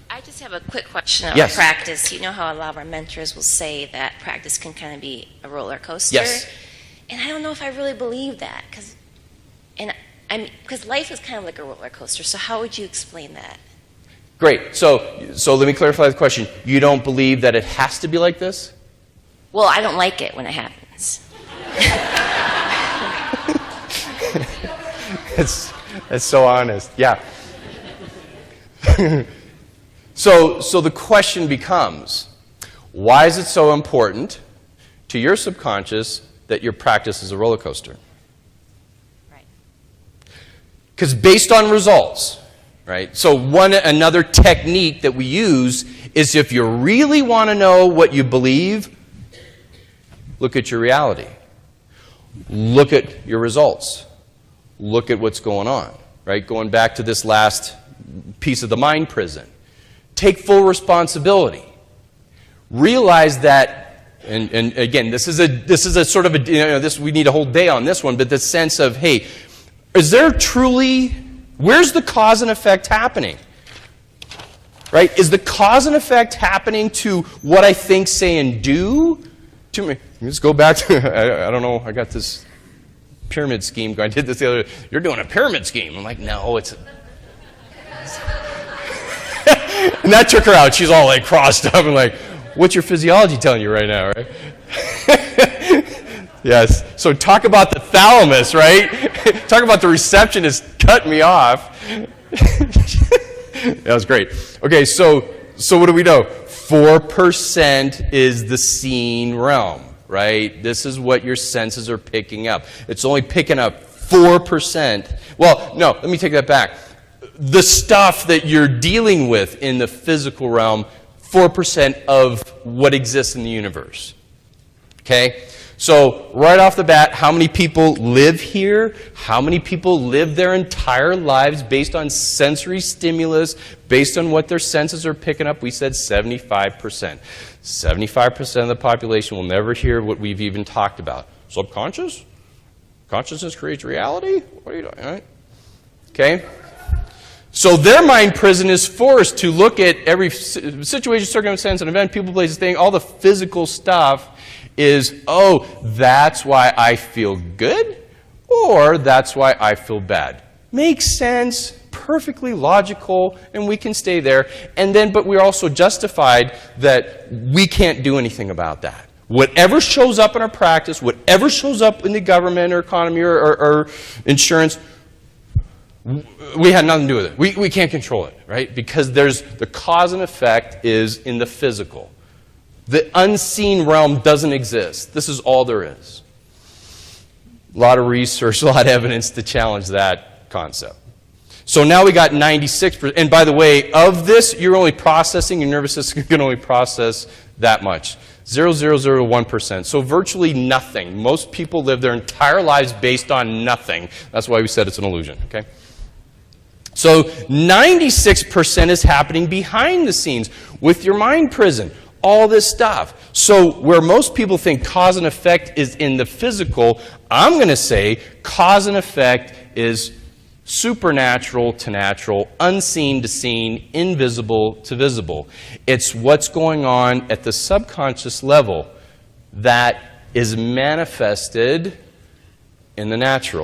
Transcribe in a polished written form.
I just have a quick question on Yes. practice. You know how a lot of our mentors will say that practice can kind of be a roller coaster? Yes. And I don't know if I really believe that, because life is kind of like a roller coaster. So how would you explain that? Great. So let me clarify the question. You don't believe that it has to be like this? Well, I don't like it when it happens. That's so honest. Yeah. So the question becomes, why is it so important to your subconscious that your practice is a roller coaster? Right. Because based on results, right? So another technique that we use is if you really want to know what you believe, look at your reality. Look at your results. Look at what's going on, right? Going back to this last piece of the mind prison. Take full responsibility. Realize that, and again, this is a sort of a, we need a whole day on this one, but the sense of, hey, is there truly, where's the cause and effect happening? Right? Is the cause and effect happening to what I think, say, and do? To me, let's go back to, I don't know, I got this pyramid scheme. I did this the other day. You're doing a pyramid scheme. I'm like, no, it's... And that took her out. She's all like crossed up and like, what's your physiology telling you right now, right? Yes. So talk about the thalamus, right? Talk about the receptionist cut me off. That was great. Okay, so what do we know? 4% is the seen realm, right? This is what your senses are picking up. It's only picking up 4%. Well, no, let me take that back. The stuff that you're dealing with in the physical realm, 4% of what exists in the universe. Okay? So right off the bat, how many people live here? How many people live their entire lives based on sensory stimulus, based on what their senses are picking up? We said 75%. 75% of the population will never hear what we've even talked about. Subconscious? Consciousness creates reality? What are you doing? All right? Okay? So their mind prison is forced to look at every situation, circumstance, and event, people, places, thing, all the physical stuff is, oh, that's why I feel good, or that's why I feel bad. Makes sense, perfectly logical, and we can stay there. And then, but we're also justified that we can't do anything about that. Whatever shows up in our practice, whatever shows up in the government or economy or insurance, we had nothing to do with it. We can't control it, right? Because there's the cause and effect is in the physical. The unseen realm doesn't exist. This is all there is. A lot of research, a lot of evidence to challenge that concept. So now we got 96%. And by the way, of this, you're only processing, your nervous system can only process that much. 0.0001%. So virtually nothing. Most people live their entire lives based on nothing. That's why we said it's an illusion, okay? So 96% is happening behind the scenes with your mind prison. All this stuff. So where most people think cause and effect is in the physical, I'm going to say cause and effect is supernatural to natural, unseen to seen, invisible to visible. It's what's going on at the subconscious level that is manifested in the natural.